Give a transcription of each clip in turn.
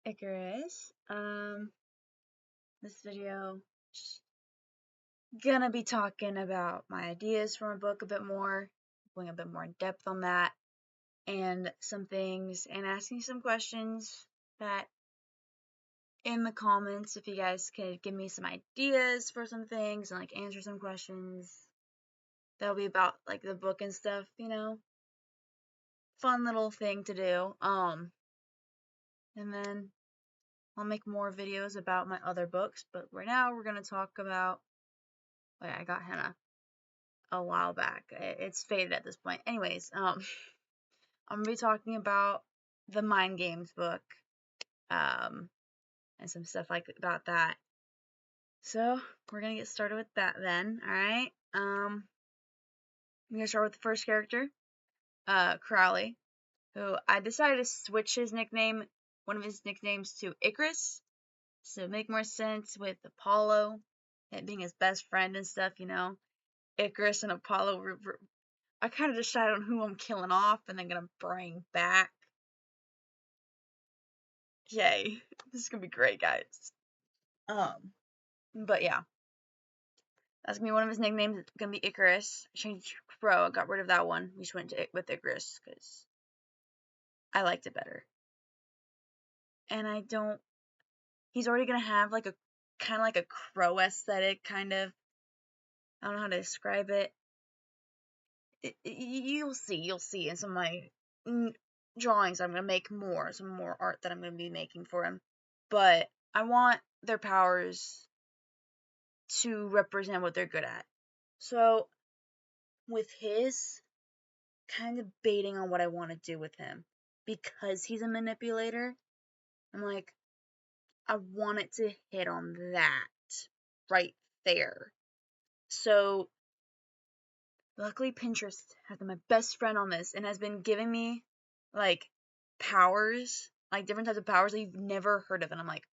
Icarus. This video gonna be talking about my ideas from a book a bit more, going a bit more in depth on that, and some things, and asking some questions that in the comments, if you guys could give me some ideas for some things and like answer some questions, that'll be about like the book and stuff, fun little thing to do. And then I'll make more videos about my other books, but right now we're gonna talk about. Wait, I got Hannah a while back. It's faded at this point. Anyways, I'm gonna be talking about the Mind Games book, and some stuff like about that. So we're gonna get started with that then. All right. I'm gonna start with the first character, Crowley, who I decided to switch one of his nicknames to Icarus, to make more sense with Apollo, it being his best friend and stuff. Icarus and Apollo. I kind of decided on who I'm killing off and then gonna bring back. Yay, this is gonna be great, guys. But yeah, that's gonna be one of his nicknames. It's gonna be Icarus. I changed Crow. I got rid of that one. We just went with Icarus because I liked it better. And I don't. He's already gonna have like a kind of like a Crow aesthetic, kind of. I don't know how to describe it. You'll see in some of my drawings. I'm gonna make some more art that I'm gonna be making for him. But I want their powers to represent what they're good at. So with his, kind of baiting on what I want to do with him, because he's a manipulator, I'm like, I want it to hit on that right there. So luckily Pinterest has been my best friend on this and has been giving me like powers, like different types of powers that you've never heard of, and I'm like,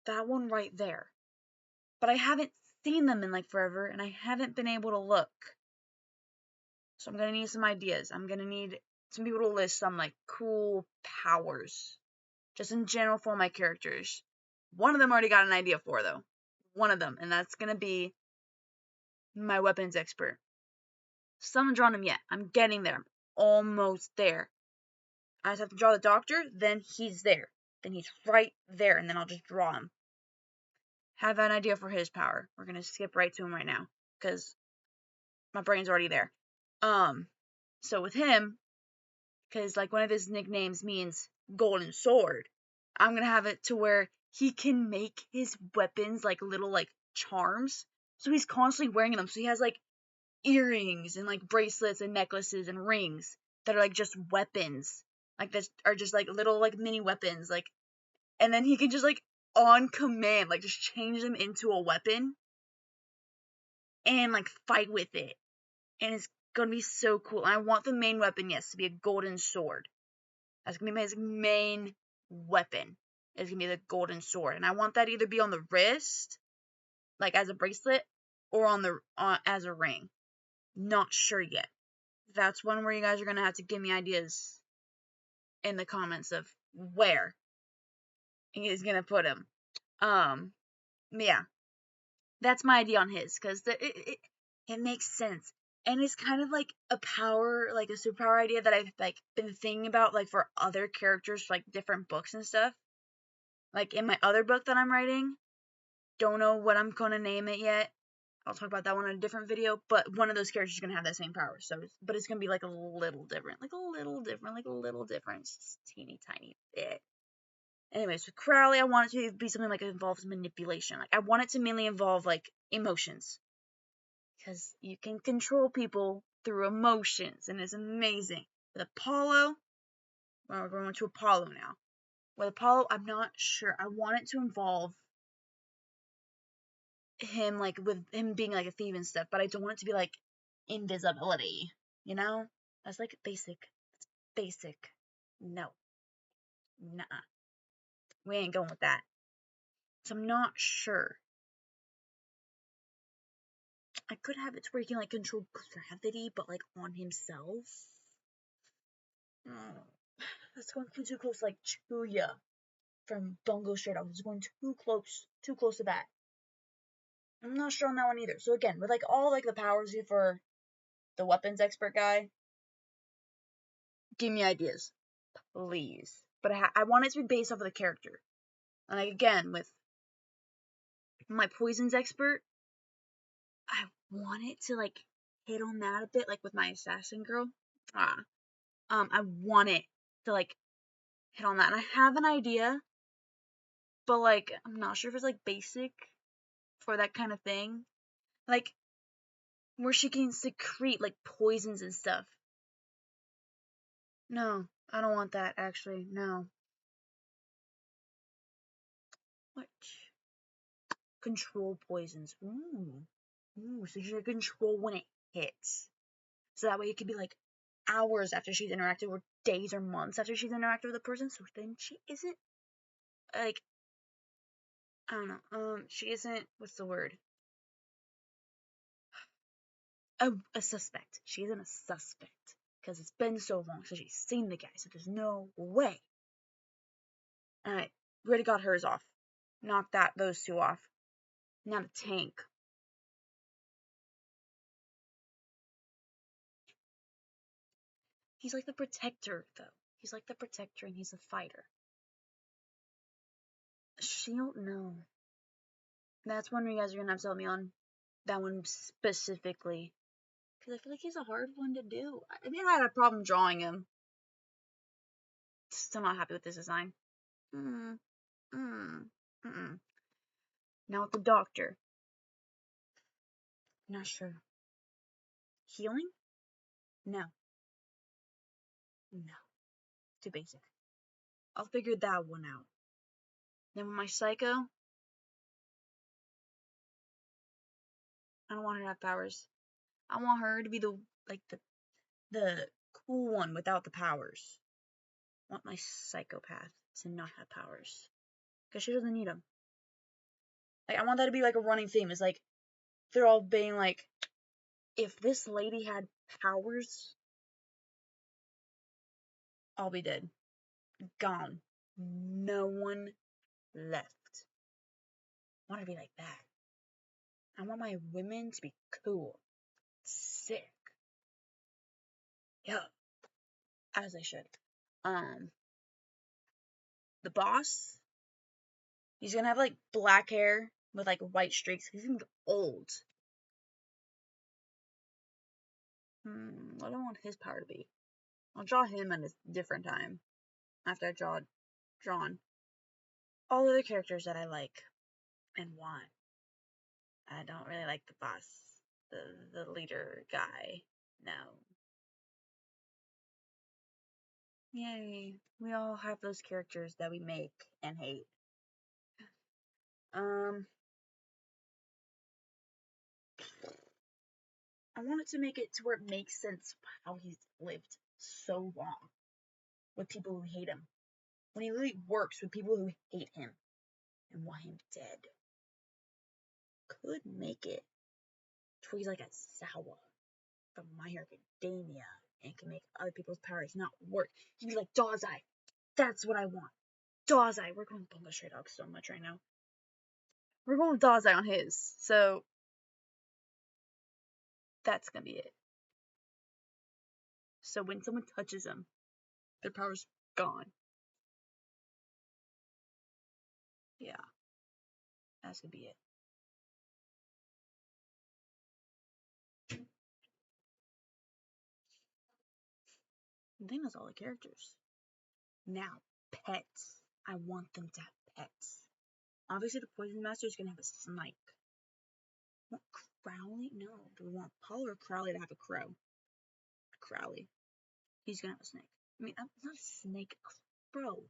that one right there. But I haven't seen them in like forever, and I haven't been able to look. So I'm gonna need some ideas. I'm gonna need some people to list some like cool powers, just in general for my characters. One of them already got an idea for though. One of them, and that's gonna be my weapons expert. Still haven't drawn him yet. I'm getting there. I'm almost there. I just have to draw the doctor, then he's there. Then he's right there, and then I'll just draw him. Have an idea for his power. We're gonna skip right to him right now, because my brain's already there. So with him, because like one of his nicknames means golden sword, I'm gonna have it to where he can make his weapons like little like charms. So he's constantly wearing them. So he has like earrings and like bracelets and necklaces and rings that are like just weapons. Like that are just like little like mini weapons. Like, and then he can just like on command like just change them into a weapon and like fight with it. And it's gonna be so cool. And I want the main weapon, yes, to be a golden sword. That's gonna be his main weapon. It's gonna be the golden sword, and I want that either be on the wrist, like as a bracelet, or on the as a ring. Not sure yet. That's one where you guys are gonna have to give me ideas in the comments of where he's gonna put him. Yeah, that's my idea on his, because it makes sense. And it's kind of like a power, like a superpower idea that I've like been thinking about like for other characters, like different books and stuff. Like in my other book that I'm writing, don't know what I'm gonna name it yet. I'll talk about that one in a different video, but one of those characters is gonna have that same power. So, but it's gonna be like a little different, just teeny tiny bit. Anyways, with Crowley, I want it to be something like it involves manipulation. Like I want it to mainly involve like emotions, because you can control people through emotions, and it's amazing. With Apollo, well, we're going to Apollo now. With Apollo, I'm not sure. I want it to involve him, like with him being like a thief and stuff, but I don't want it to be like invisibility, you know? That's like basic. It's basic. No. Nuh. We ain't going with that. So I'm not sure. I could have it to where he can like control gravity, but like on himself. That's going too close, like Chuya from Bungo Stray Dogs. It's going too close to that. I'm not sure on that one either. So again, with like all like the powers for the weapons expert guy, give me ideas, please. But I want it to be based off of the character. And like, again, with my poisons expert, I want it to like hit on that a bit, like with my assassin girl. I want it to like hit on that, and I have an idea, but like I'm not sure if it's like basic for that kind of thing, like where she can secrete like poisons and stuff. No, I don't want that actually. No. What? Control poisons. Ooh, so you can control when it hits. So that way it could be like hours after she's interacted, or days or months after she's interacted with a person. So then she isn't like, I don't know. She isn't, what's the word? A suspect. She isn't a suspect because it's been so long since she's seen the guy. So there's no way. All right, we already got hers off. Knock those two off. Now the tank. He's like the protector, though. He's like the protector, and he's a fighter. Shield? No. That's one you guys are gonna have to help me on. That one specifically. Because I feel like he's a hard one to do. I think I had a problem drawing him. Still not happy with this design. Mm, mm, mm. Now with the doctor. Not sure. Healing? No. No. Too basic. I'll figure that one out. Then with my psycho, I don't want her to have powers. I want her to be the cool one without the powers. I want my psychopath to not have powers. Because she doesn't need them. Like, I want that to be like a running theme. It's like, they're all being like, if this lady had powers, I'll be dead. Gone. No one left. I want to be like that. I want my women to be cool. Sick. Yeah. As they should. The boss, he's gonna have like black hair with like white streaks. He's gonna be old. What do I want his power to be? I'll draw him at a different time. After I drawn all the other characters that I like and want. I don't really like the boss, the leader guy. No. Yay. We all have those characters that we make and hate. I wanted to make it to where it makes sense how he's lived so long with people who hate him. When he really works with people who hate him and want him dead. Could make it to where he's like a Sawa from My Hero Academia and can make other people's powers not work. He'd be like Dazai. That's what I want. Dazai. We're going Bungo Stray Dogs so much right now. We're going with Dazai on his. So that's gonna be it. So when someone touches him, their power's gone. Yeah. That's gonna be it. I think that's all the characters. Now, pets. I want them to have pets. Obviously, the Poison Master is gonna have a snake. Want Crowley? No. Do we want Paul or Crowley to have a crow? Crowley. He's gonna have a snake. I mean, not a snake, a crow.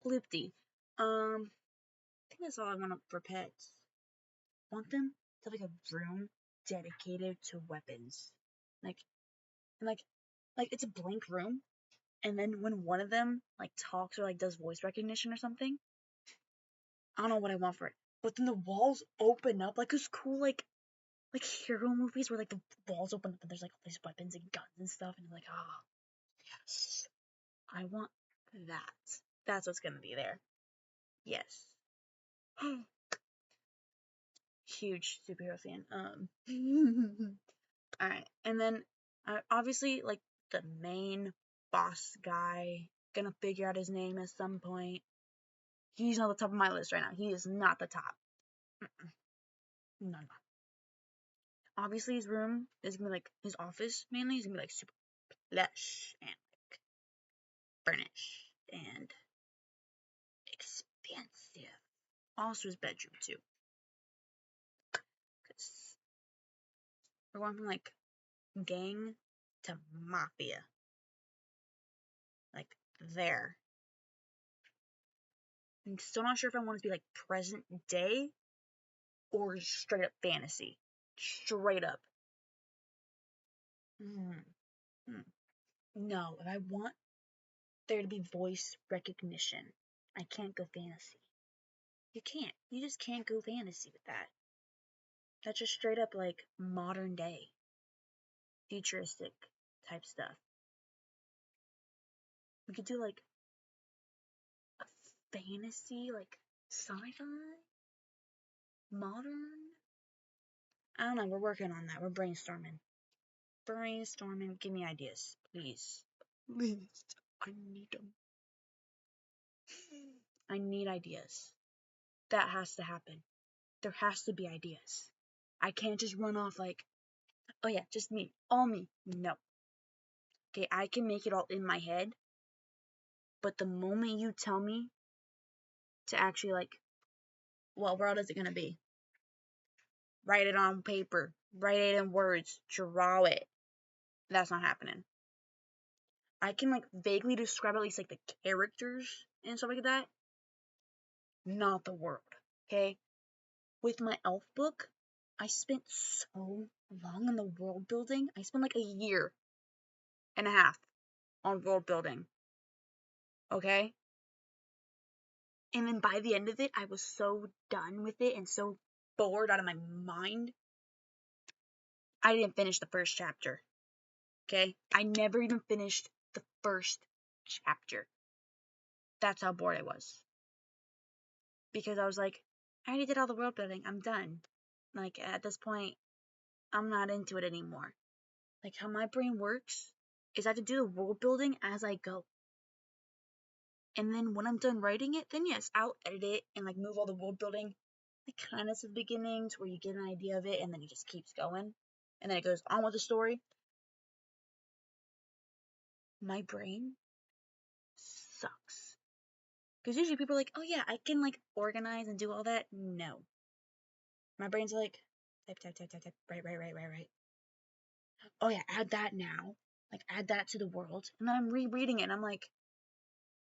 Lipty. I think that's all I want for pets. Want them to have like a room dedicated to weapons. Like, it's a blank room, and then when one of them like talks or like does voice recognition or something, I don't know what I want for it. But then the walls open up like those cool like hero movies where like the walls open up and there's like all these weapons and guns and stuff, and you're like, ah. Yes. I want that. That's what's gonna be there. Yes. Huge superhero fan. Alright. And then obviously like the main boss guy, gonna figure out his name at some point. He's not the top of my list right now. He is not the top. No, no. Obviously his room is gonna be like his office mainly is gonna be like super plush and like furnished and expansive. Also his bedroom too. Cause we're going from like gang to mafia. Like there. I'm still not sure if I want it to be like present day or straight up fantasy. Straight up. No, if I want there to be voice recognition, I can't go fantasy. You can't. You just can't go fantasy with that. That's just straight up like modern day, futuristic type stuff. We could do like a fantasy, like sci-fi, modern. I don't know. We're working on that. We're brainstorming. Give me ideas, please. Please. I need them. I need ideas. That has to happen. There has to be ideas. I can't just run off like, oh yeah, just me, all me. No. Okay, I can make it all in my head, but the moment you tell me to actually like, what world is it gonna be? Write it on paper, write it in words, draw it. That's not happening. I can like vaguely describe at least like the characters and stuff like that. Not the world. Okay? With my elf book, I spent so long on the world building. I spent like a year and a half on world building. Okay? And then by the end of it, I was so done with it and so bored out of my mind. I didn't finish the first chapter. Okay? I never even finished the first chapter. That's how bored I was. Because I was like, I already did all the world building. I'm done. Like, at this point, I'm not into it anymore. Like, how my brain works is I have to do the world building as I go. And then when I'm done writing it, then yes, I'll edit it and like move all the world building like kind of to the beginnings where you get an idea of it and then it just keeps going. And then it goes on with the story. My brain sucks. Because usually people are like, oh yeah, I can like organize and do all that. No. My brain's like, type, right. Oh yeah, add that now. Like add that to the world. And then I'm rereading it and I'm like,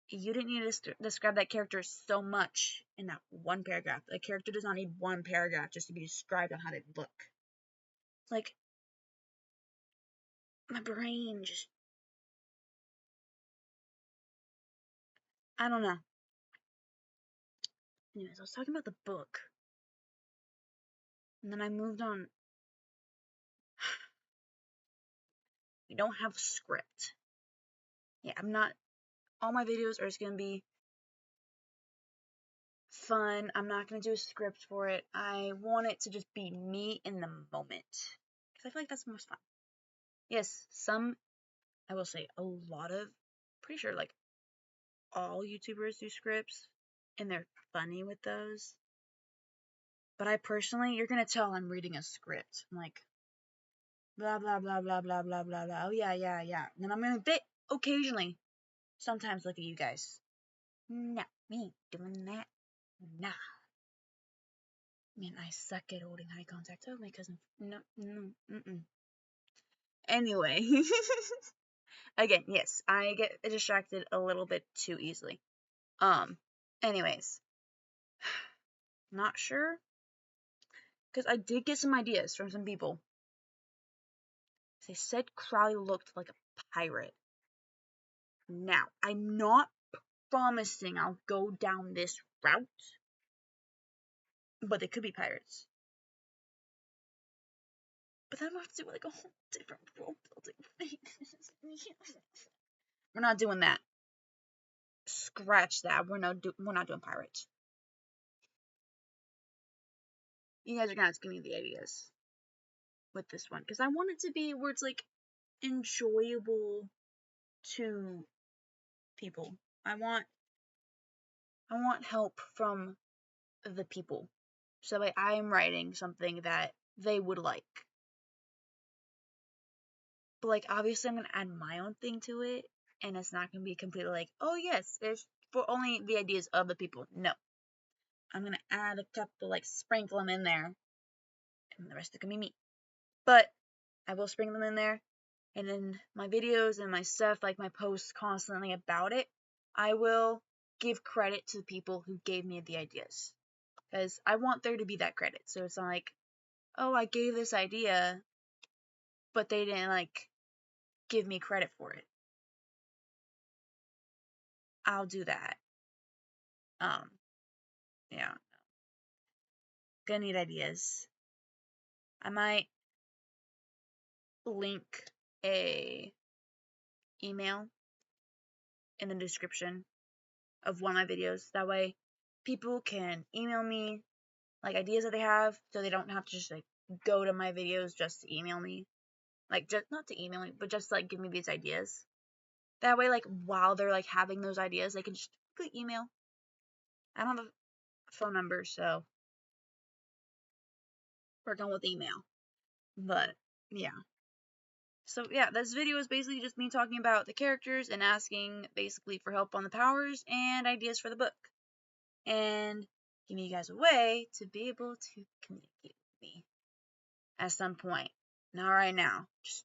you didn't need to describe that character so much in that one paragraph. A character does not need one paragraph just to be described on how they look. Like, my brain just, I don't know. Anyways, I was talking about the book. And then I moved on. We don't have a script. Yeah, I'm not, all my videos are just going to be fun. I'm not going to do a script for it. I want it to just be me in the moment. Because I feel like that's the most fun. Yes, I will say a lot of, pretty sure like all YouTubers do scripts and they're funny with those. But I personally, you're going to tell I'm reading a script. I'm like, blah, blah, blah, blah, blah, blah, blah, blah. Oh, yeah. And then I'm going to occasionally, sometimes look at you guys. No, me ain't doing that. Nah. Man, I suck at holding eye contact. Oh, my cousin. No. Anyway. Again, yes, I get distracted a little bit too easily. Anyways. Not sure. Because I did get some ideas from some people. They said Crowley looked like a pirate. Now, I'm not promising I'll go down this route, but they could be pirates. But then I have to do like a whole different world building thing. We're not doing that. Scratch that. We're not doing pirates. You guys are gonna have to give me the ideas with this one, because I want it to be where it's like enjoyable to people. I want help from the people, so like I am writing something that they would like. But like obviously I'm gonna add my own thing to it, and it's not gonna be completely like, oh yes, it's for only the ideas of the people. No, I'm gonna add a couple, like sprinkle them in there, and the rest of it can be me. But I will sprinkle them in there, and in my videos and my stuff, like my posts constantly about it, I will give credit to the people who gave me the ideas, because I want there to be that credit. So it's not like, oh, I gave this idea, but they didn't like give me credit for it. I'll do that. Yeah, gonna need ideas. I might link a email in the description of one of my videos. That way people can email me like ideas that they have, so they don't have to just like go to my videos just to email me. Like, just not to email me, but just like give me these ideas. That way, like while they're like having those ideas, they can just quickly email. I don't have a phone number, so we're going with email. But yeah. So yeah, this video is basically just me talking about the characters and asking basically for help on the powers and ideas for the book. And giving you guys a way to be able to communicate with me at some point. Not right now. Just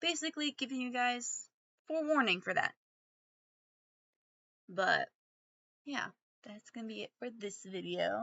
basically giving you guys forewarning for that. But yeah, that's gonna be it for this video.